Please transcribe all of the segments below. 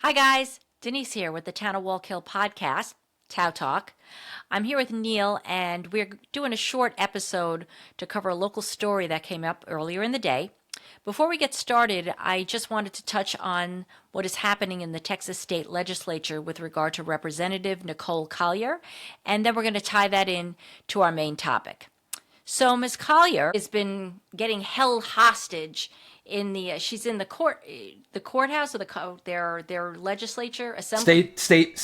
Hi guys, Denise here with the Town of Wallkill podcast, TOWTalk. I'm here with Neil and we're doing a short episode to cover a local story that came up earlier in the day. Before we get started, I just wanted to touch on what is happening in the Texas State Legislature with regard to Representative Nicole Collier, and then we're going to tie that in to our main topic. So Ms. Collier has been getting held hostage in the she's in the courthouse or their legislature assembly State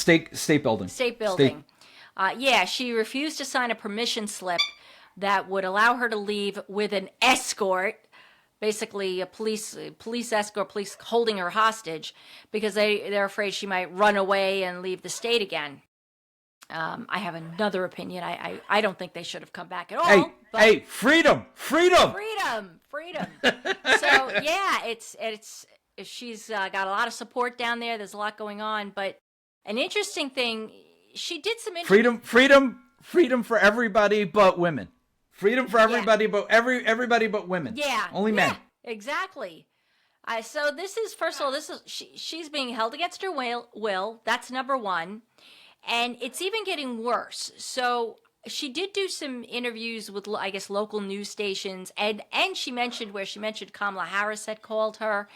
building. state building. Yeah, she refused to sign a permission slip that would allow her to leave with an escort, basically a police escort, police holding her hostage because they're afraid she might run away and leave the state again. I have another opinion. I don't think they should have come back at all. Hey, freedom. So yeah, it's she's got a lot of support down there. There's a lot going on, but an interesting thing, she did some Freedom for everybody but women. Freedom for everybody, but everybody but women. Yeah, only men. Yeah, exactly. So this is, first of all, she's being held against her will. That's number one. And it's even getting worse. So she did do some interviews with, I guess, local news stations. And she mentioned Kamala Harris had called her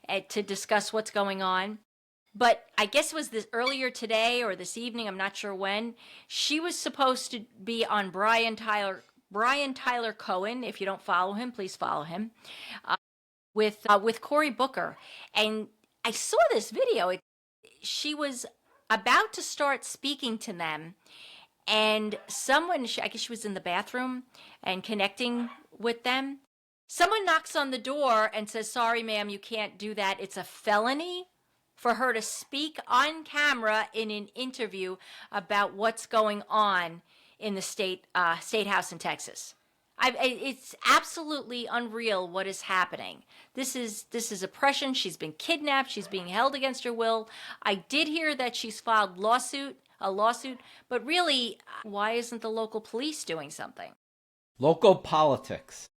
to discuss what's going on. But I guess it was this earlier today or this evening, I'm not sure when, she was supposed to be on Brian Tyler Cohen. If you don't follow him, please follow him. With Cory Booker. And I saw this video. She was about to start speaking to them, and someone, I guess she was in the bathroom and connecting with them. Someone knocks on the door and says, "Sorry, ma'am, you can't do that. It's a felony for her to speak on camera in an interview about what's going on in the state house in Texas." It's absolutely unreal what is happening. This is oppression. She's been kidnapped. She's being held against her will. I did hear that she's filed a lawsuit, but really, why isn't the local police doing something? Local politics.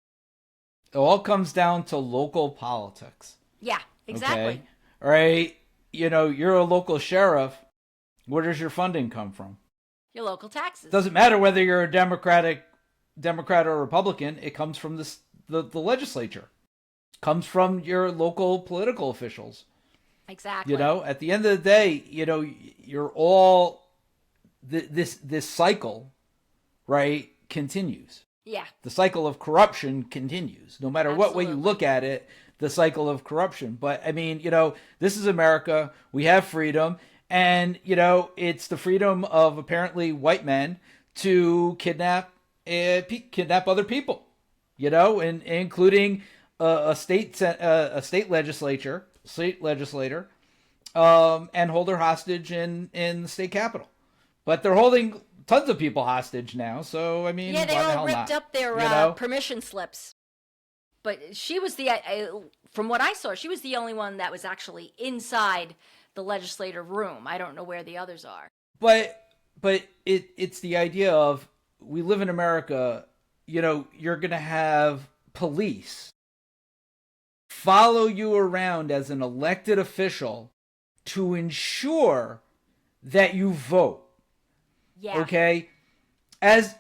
It all comes down to local politics. Yeah, exactly. Okay? All right. You're a local sheriff. Where does your funding come from? Your local taxes. Doesn't matter whether you're a Democrat or Republican. It comes from the legislature. It comes from your local political officials. Exactly. At the end of the day, you're all this cycle, right, continues. Yeah. The cycle of corruption continues. No matter what way you Absolutely. look at it, the cycle of corruption. But I mean, this is America. We have freedom, and it's the freedom of apparently white men to kidnap other people, and including a state legislator, and hold her hostage in the state capitol. But they're holding tons of people hostage now. So I mean, yeah, they why the all hell ripped not? up their permission slips. But she was from what I saw, she was the only one that was actually inside the legislative room. I don't know where the others are. But it's the idea of, we live in America. You're gonna have police follow you around as an elected official to ensure that you vote. Yeah. Okay? As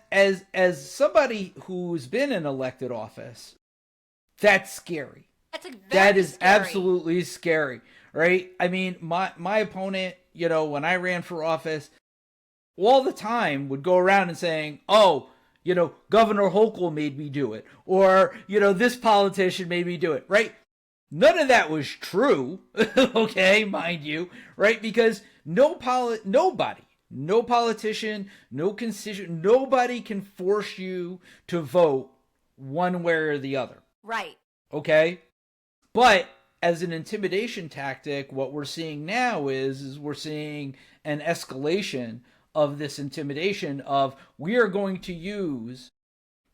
somebody who's been in elected office, that's scary. That is scary. absolutely scary, right? I mean, my opponent, when I ran for office, all the time would go around and saying, "Oh, Governor Hochul made me do it," or this politician made me do it, right? None of that was true, okay, mind you, right? Because nobody, no politician, no constituent, nobody can force you to vote one way or the other. Right. Okay? But as an intimidation tactic, what we're seeing now is we're seeing an escalation of this intimidation of, we are going to use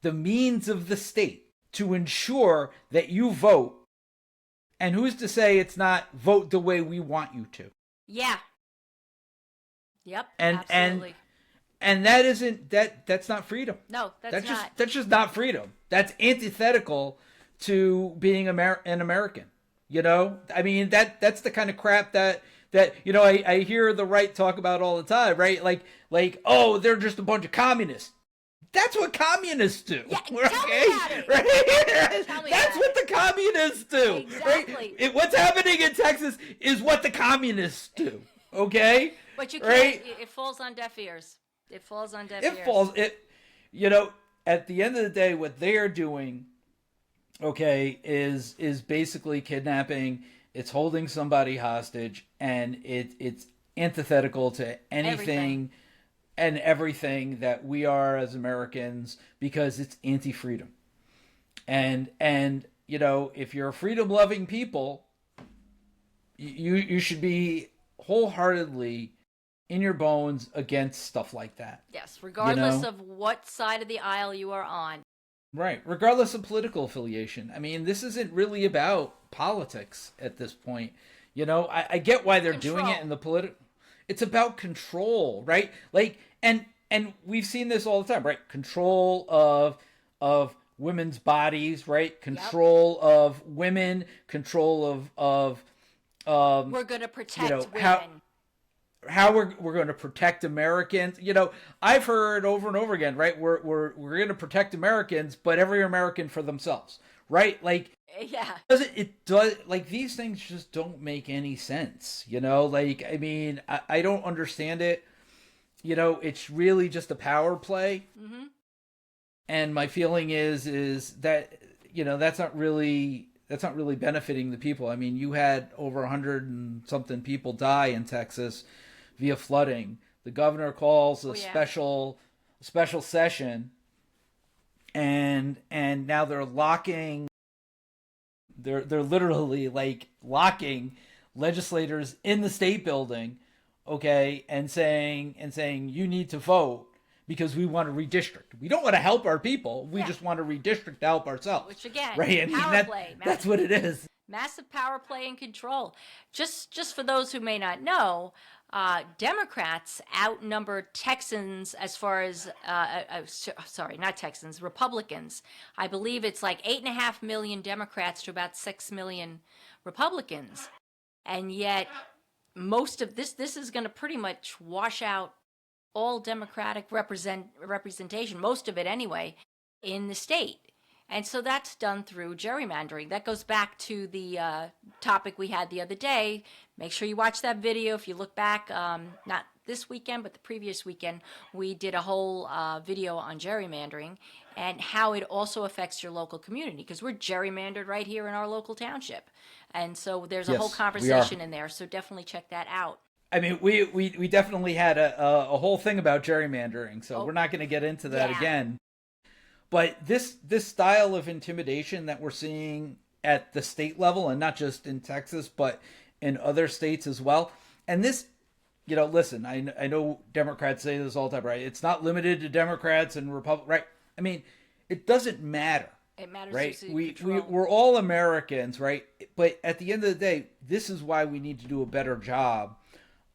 the means of the state to ensure that you vote. And who's to say it's not vote the way we want you to? Yeah. Yep. Absolutely. And that isn't that's not freedom. No, that's not. That's just not freedom. That's antithetical to being an American. I mean, that's the kind of crap that that, you know, I hear the right talk about all the time, right? Like, oh, they're just a bunch of communists. That's what communists do. Yeah, okay? tell me about it. Right? Tell me That's about what the communists do. Exactly. Right? What's happening in Texas is what the communists do. Okay? But you can't. Right? It falls on deaf ears. It falls on deaf It ears. falls. You know, at the end of the day, what they are doing, okay, is basically kidnapping. It's holding somebody hostage, and it's antithetical to anything and everything that we are as Americans, because it's anti-freedom. And you know, if you're a freedom-loving people, you should be wholeheartedly in your bones against stuff like that. Yes, regardless you know? of what side of the aisle you are on. Right, regardless of political affiliation. I mean, this isn't really about politics at this point. You know, I get why they're doing it in the political. It's about control, right? Like, and we've seen this all the time, right? Control of women's bodies, right? Control of women, control of we're going to protect women. How we're going to protect Americans. You know, I've heard over and over again, right? We're going to protect Americans, but every American for themselves, right? Like, yeah, it does, like, these things just don't make any sense, you know? Like, I mean, I don't understand it. You know, it's really just a power play. Mm-hmm. And my feeling is that, you know, that's not really benefiting the people. I mean, you had over 100 and something people die in Texas via flooding. The governor calls a special session, and now they're literally like locking legislators in the state building, okay, and saying you need to vote because we want to redistrict. We don't want to help our people. We just want to redistrict to help ourselves. Which, again, right? I mean, power play. That's what it is. Massive power play and control. Just for those who may not know, Democrats outnumber Texans as far as, sorry, not Texans, Republicans. I believe it's like 8.5 million Democrats to about 6 million Republicans. And yet, most of this is going to pretty much wash out all Democratic representation, most of it anyway, in the state. And so that's done through gerrymandering. That goes back to the topic we had the other day. Make sure you watch that video. If you look back, not this weekend, but the previous weekend, we did a whole video on gerrymandering and how it also affects your local community, because we're gerrymandered right here in our local township. And so there's a whole conversation in there. So definitely check that out. I mean, we definitely had a whole thing about gerrymandering, so we're not going to get into that again. But this style of intimidation that we're seeing at the state level, and not just in Texas, but in other states as well. And this, you know, listen, I know Democrats say this all the time, right? It's not limited to Democrats and Republicans, right? I mean, it doesn't matter. It matters, right? We're all Americans, right? But at the end of the day, this is why we need to do a better job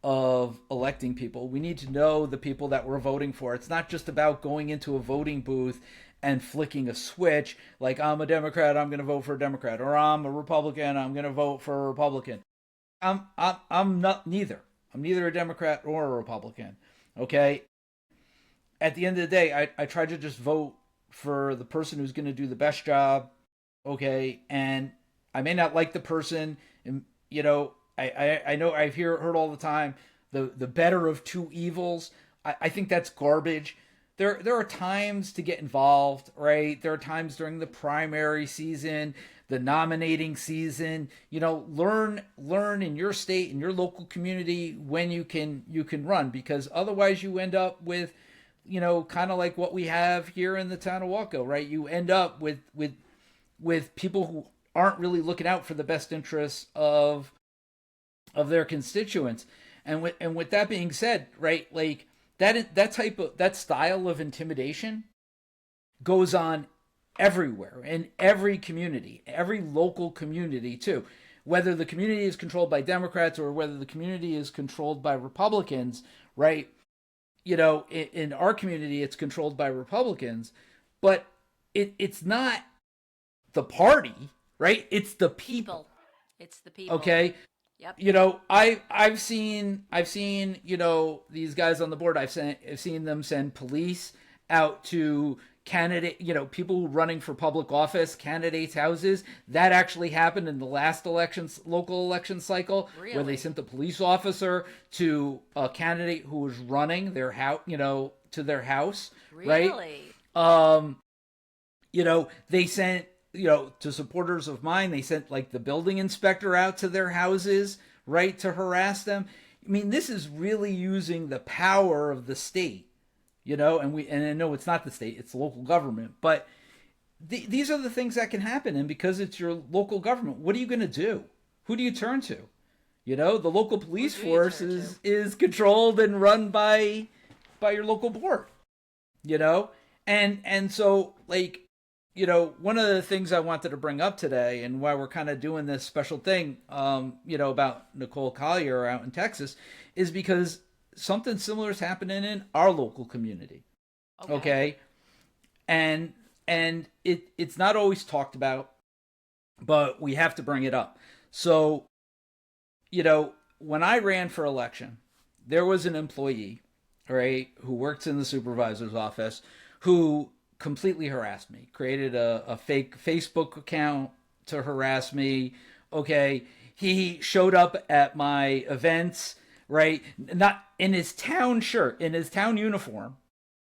of electing people. We need to know the people that we're voting for. It's not just about going into a voting booth and flicking a switch like, I'm a Democrat, I'm going to vote for a Democrat, or I'm a Republican, I'm going to vote for a Republican. I'm not neither. I'm neither a Democrat or a Republican. Okay? At the end of the day, I try to just vote for the person who's going to do the best job. Okay? And I may not like the person, and you know, I know I've heard all the time the better of two evils. I think that's garbage. There are times to get involved, right? There are times during the primary season, the nominating season. You know, learn in your state, in your local community, when you can run, because otherwise you end up with, you know, kind of like what we have here in the town of Waco, right? You end up with people who aren't really looking out for the best interests of their constituents. And with that being said, right, like that style of intimidation goes on everywhere, in every community, every local community too. Whether the community is controlled by Democrats or whether the community is controlled by Republicans, right? You know, in our community, it's controlled by Republicans, but it's not the party, right? It's the people. It's the people. Okay? Yep. You know, I've seen you know, these guys on the board. I've seen them send police out to candidate, you know, people running for public office, candidates' houses. That actually happened in the last elections, local election cycle, where they Really? sent the police officer to a candidate who was running their house, you know, to their house, right? Really? You know, they sent, you know, to supporters of mine, they sent like the building inspector out to their houses, right, to harass them. I mean, this is really using the power of the state, you know, and I know it's not the state, it's the local government, but these are the things that can happen. And because it's your local government, what are you going to do? Who do you turn to? You know, the local police force is controlled and run by your local board, you know? And so, like, you know, one of the things I wanted to bring up today, and why we're kind of doing this special thing, you know, about Nicole Collier out in Texas, is because something similar is happening in our local community. Okay. And it's not always talked about, but we have to bring it up. So, you know, when I ran for election, there was an employee, right, who works in the supervisor's office who completely harassed me, created a fake Facebook account to harass me. Okay. He showed up at my events, right? Not in his town shirt, in his town uniform,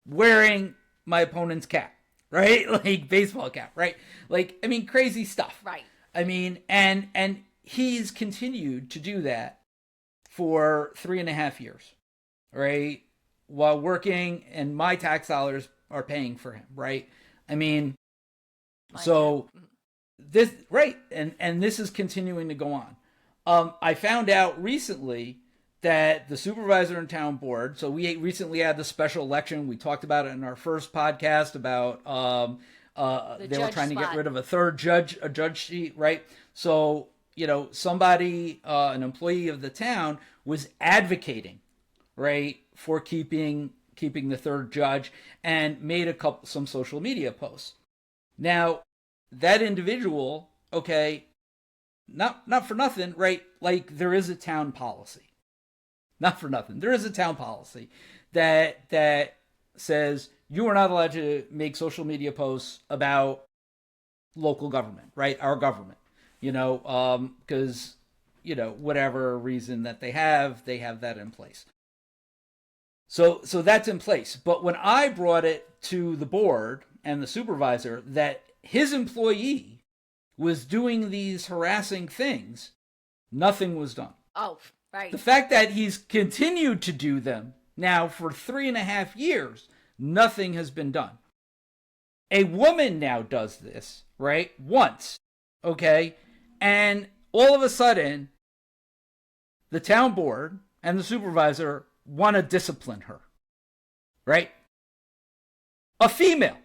wearing my opponent's cap, right? Like baseball cap, right? Like, I mean, crazy stuff. Right. I mean, and he's continued to do that for 3.5 years, right? While working, and my tax dollars are paying for him, right? I mean, so this, right, and this is continuing to go on. I found out recently that the supervisor and town board, so we recently had the special election. We talked about it in our first podcast about they were trying to get rid of a judge seat, right? So, you know, somebody, an employee of the town, was advocating, right, for keeping the third judge, and made some social media posts. Now, that individual, okay, not for nothing, right? Like, there is a town policy. Not for nothing. There is a town policy that says you are not allowed to make social media posts about local government, right? Our government, you know, because, you know, whatever reason that they have that in place. So that's in place. But when I brought it to the board and the supervisor that his employee was doing these harassing things, nothing was done. Oh, right. The fact that he's continued to do them now for 3.5 years, nothing has been done. A woman now does this, right? Once, okay? And all of a sudden, the town board and the supervisor want to discipline her, right? A female.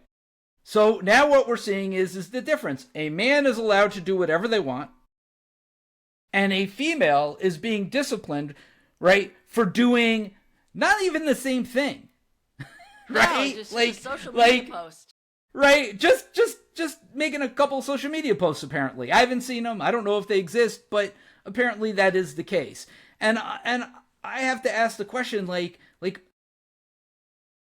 So now what we're seeing is the difference. A man is allowed to do whatever they want, and a female is being disciplined, right, for doing not even the same thing, right? No, just like a social media post, right? Just making a couple social media posts. Apparently, I haven't seen them. I don't know if they exist, but apparently that is the case. And I have to ask the question, like,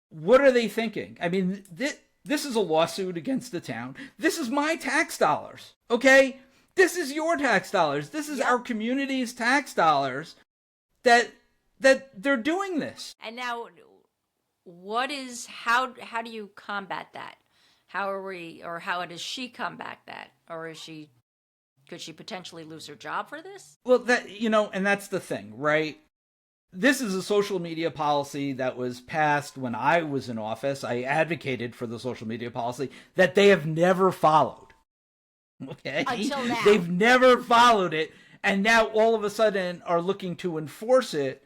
what are they thinking? I mean, this is a lawsuit against the town. This is my tax dollars, okay? This is your tax dollars. This is our community's tax dollars that they're doing this. And now, how do you combat that? How does she combat that? Or could she potentially lose her job for this? Well, and that's the thing, right? This is a social media policy that was passed when I was in office. I advocated for the social media policy that they have never followed. Okay? Until now. They've never followed it, and now all of a sudden are looking to enforce it,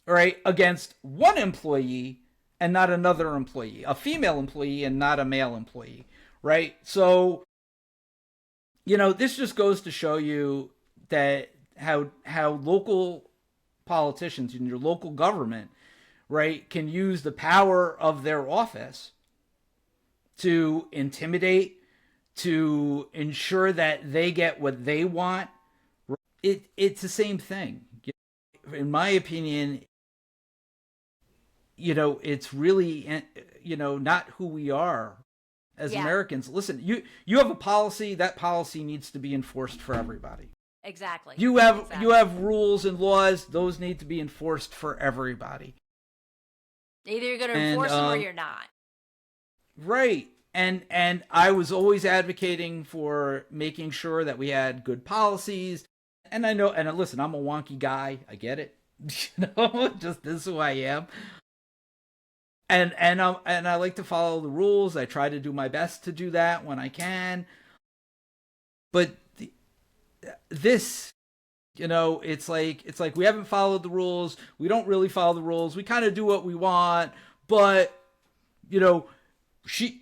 right, against one employee and not another employee, a female employee and not a male employee, right? So, this just goes to show you that how local politicians in your local government, right, can use the power of their office to intimidate, to ensure that they get what they want, it's the same thing. In my opinion, it's really, not who we are as Yeah. Americans. Listen, you have a policy. That policy needs to be enforced for everybody. Exactly. You have rules and laws. Those need to be enforced for everybody. Either you're going to enforce them or you're not. Right. And I was always advocating for making sure that we had good policies. And I know, and listen, I'm a wonky guy. I get it. Just this is who I am. And I like to follow the rules. I try to do my best to do that when I can. But this, it's like we haven't followed the rules. We don't really follow the rules. We kind of do what we want, but she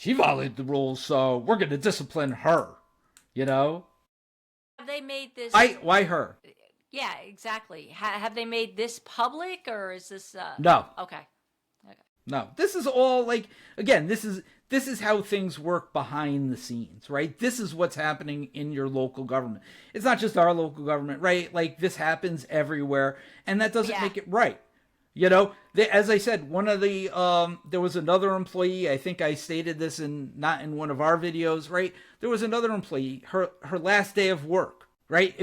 violated the rules, so we're going to discipline her. Have they made this? Why her? Yeah, exactly. Have they made this public, or is this? No. Okay. No. This is all again. This is how things work behind the scenes, right? This is what's happening in your local government. It's not just our local government, right? This happens everywhere, and that doesn't make it right. As I said, one of the there was another employee. I think I stated this not in one of our videos, right? There was another employee. Her last day of work, right?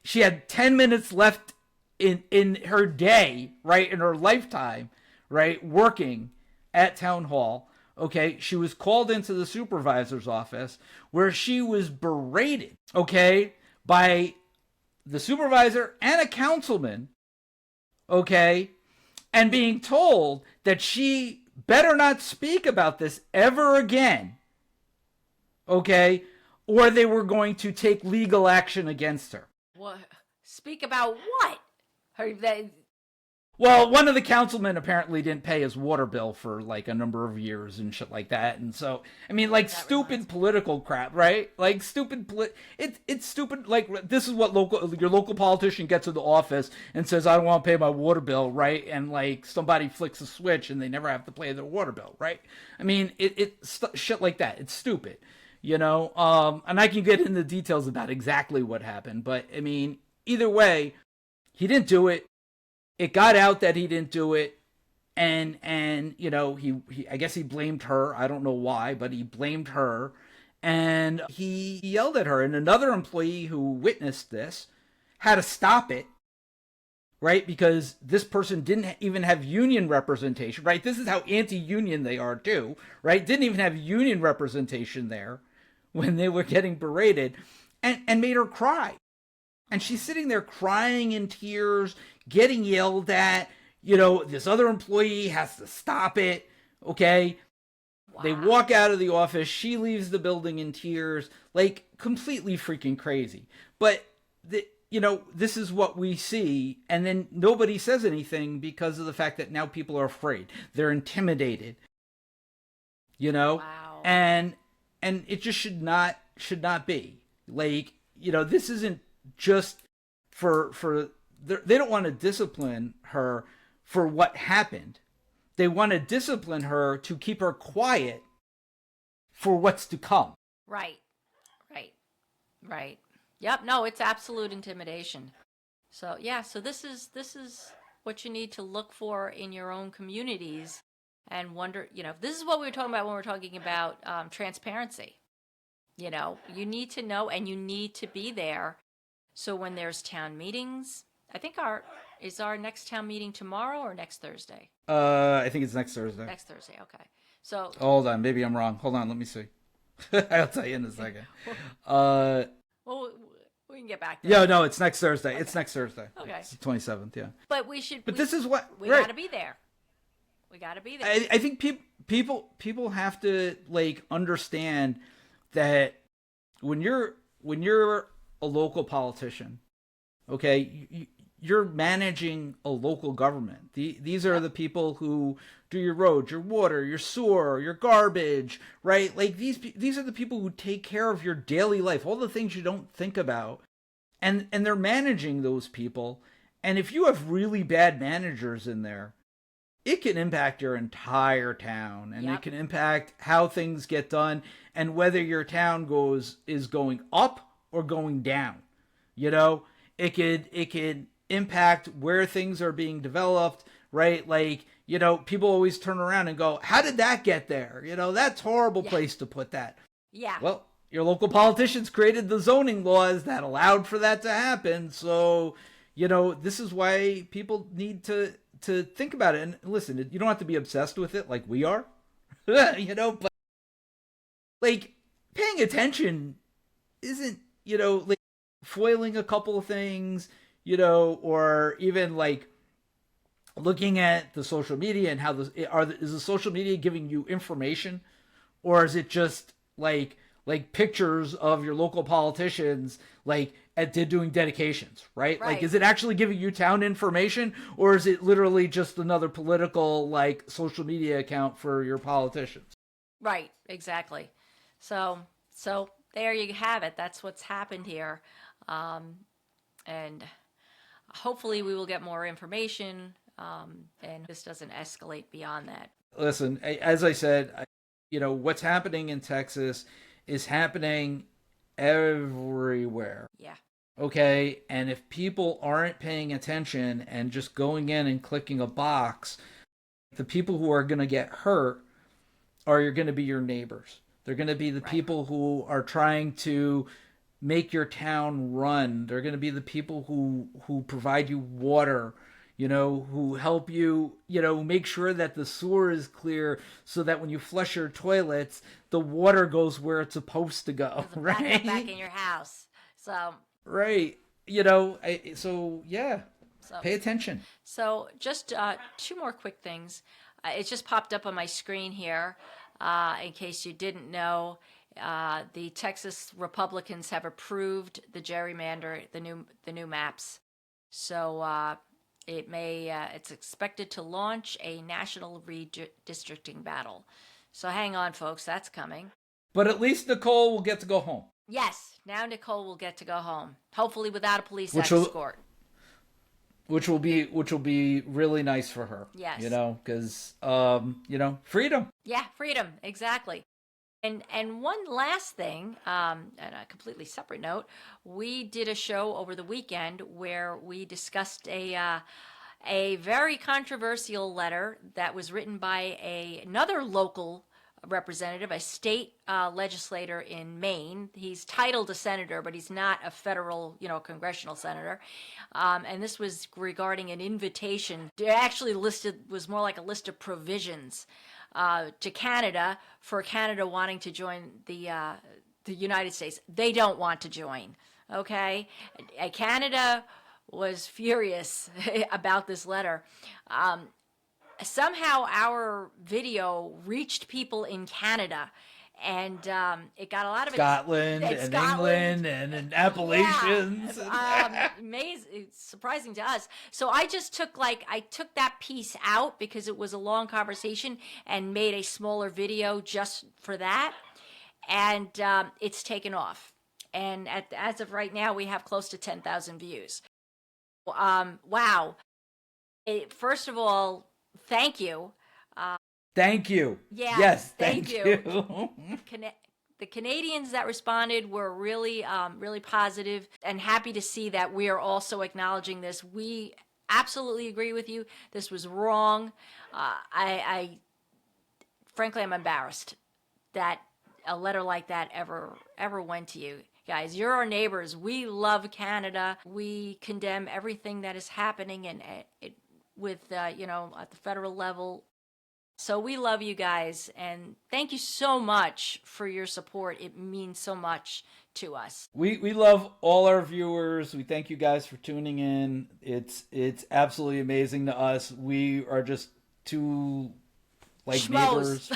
She had 10 minutes left in her day, right, in her lifetime, right, working at town hall. Okay, she was called into the supervisor's office where she was berated, okay, by the supervisor and a councilman, okay, and being told that she better not speak about this ever again, okay, or they were going to take legal action against her. What? Speak about what? Well, one of the councilmen apparently didn't pay his water bill for a number of years and shit like that. And so, I mean, stupid political crap, right? It's stupid. This is what your local politician gets in the office and says, I don't want to pay my water bill, right? And somebody flicks a switch and they never have to pay their water bill, right? I mean, it's shit like that. It's stupid, and I can get into details about exactly what happened. But I mean, either way, he didn't do it. It got out that he didn't do it, and he I guess he blamed her. I don't know why, but he blamed her, and he yelled at her. And another employee who witnessed this had to stop it, right? Because this person didn't even have union representation, right? This is how anti-union they are too, right? Didn't even have union representation there when they were getting berated, and made her cry. And she's sitting there crying in tears, getting yelled at. This other employee has to stop it. Okay. Wow. They walk out of the office. She leaves the building in tears, completely freaking crazy. But this is what we see. And then nobody says anything because of the fact that now people are afraid. They're intimidated, Wow. and it just should not be this isn't just for they don't want to discipline her for what happened. They want to discipline her to keep her quiet for what's to come. Right. Yep. No, it's absolute intimidation. So yeah. So this is what you need to look for in your own communities, and wonder. This is what we were talking about when we were talking about transparency. You need to know, and you need to be there. So when there's town meetings, I think our next town meeting tomorrow or next Thursday? I think it's next Thursday. Next Thursday, okay. So hold on, maybe I'm wrong. Hold on, let me see. I'll tell you in a second. Well, we can get back to that. Yeah, no, it's next Thursday. Okay. It's next Thursday. Okay. It's the 27th, yeah. But we should. But this is what we got to be there. We got to be there. I think people have to understand that when you're a local politician, okay, you're managing a local government. These are the people who do your roads, your water, your sewer, your garbage, right? These are the people who take care of your daily life, all the things you don't think about, and they're managing those people. And if you have really bad managers in there, it can impact your entire town, and it can impact how things get done and whether your town is going up or going down. It could impact where things are being developed, right? Like, people always turn around and go, how did that get there? That's a horrible Yeah. place to put that. Yeah. Well, your local politicians created the zoning laws that allowed for that to happen. So, this is why people need to think about it. And listen, you don't have to be obsessed with it like we are, but like paying attention isn't, like foiling a couple of things, or even like looking at the social media and how is the social media giving you information, or is it just like pictures of your local politicians like doing dedications, right? Like, is it actually giving you town information, or is it literally just another political like social media account for your politicians? Right, exactly. So there you have it. That's what's happened here, and hopefully we will get more information, and this doesn't escalate beyond that. Listen, as I said, what's happening in Texas is happening everywhere. Yeah. Okay, and if people aren't paying attention and just going in and clicking a box, the people who are going to get hurt are going to be your neighbors. They're going to be the people who are trying to make your town run. They're going to be the people who provide you water, who help you, make sure that the sewer is clear so that when you flush your toilets, the water goes where it's supposed to go, right? Back in your house. So. Right. So pay attention. So just 2 more quick things. It just popped up on my screen here. In case you didn't know, the Texas Republicans have approved the gerrymander, the new maps. So it's expected to launch a national redistricting battle. So hang on, folks, that's coming. But at least Nicole will get to go home. Yes, now Nicole will get to go home, hopefully without a police escort. Which will be really nice for her. Yes. Because freedom. Yeah, freedom, exactly. And one last thing, on a completely separate note, we did a show over the weekend where we discussed a very controversial letter that was written by another local representative, a state legislator in Maine. He's titled a senator, but he's not a federal, congressional senator. And this was regarding an invitation. It actually was more like a list of provisions to Canada for Canada wanting to join the United States. They don't want to join. Okay, Canada was furious about this letter. Somehow our video reached people in Canada, and it got a lot of Scotland and England and in Appalachians. Yeah. Amazing, it's surprising to us. So I just took that piece out because it was a long conversation and made a smaller video just for that, and it's taken off. And as of right now, we have close to 10,000 views. Wow! First of all, thank you. Thank you. Yeah. Yes, thank you. The Canadians that responded were really, really positive, and happy to see that we are also acknowledging this. We absolutely agree with you. This was wrong. Frankly, I'm embarrassed that a letter like that ever went to you. Guys, you're our neighbors. We love Canada. We condemn everything that is happening and with at the federal level. So we love you guys, and thank you so much for your support. It means so much to us. We love all our viewers. We thank you guys for tuning in. It's absolutely amazing to us. We are just two Schmoes. neighbors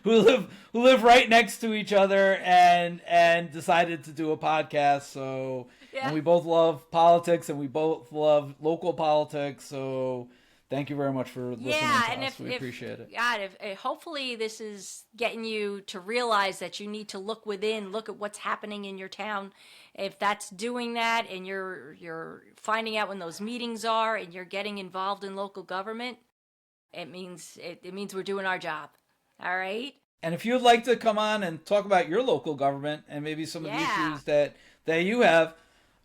who live right next to each other and decided to do a podcast. So and we both love politics and we both love local politics. So thank you very much for listening to us. We appreciate it. God, if hopefully this is getting you to realize that you need to look within, look at what's happening in your town. If that's doing that, and you're finding out when those meetings are, and you're getting involved in local government, it means we're doing our job. All right. And if you'd like to come on and talk about your local government and maybe some of the issues that you have,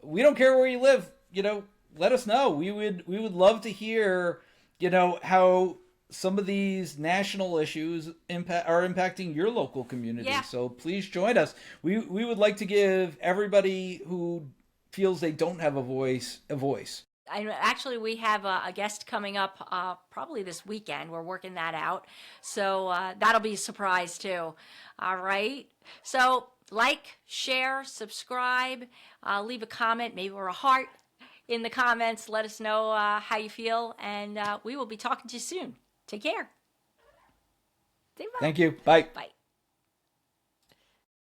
we don't care where you live. Let us know. We would love to hear, how some of these national issues are impacting your local community. Yeah. So please join us. We would like to give everybody who feels they don't have a voice a voice. Actually, we have a guest coming up probably this weekend. We're working that out. So that'll be a surprise too. All right. So like, share, subscribe, leave a comment, maybe or a heart in the comments. Let us know how you feel. And we will be talking to you soon. Take care. Say bye. Thank you. Bye. Bye.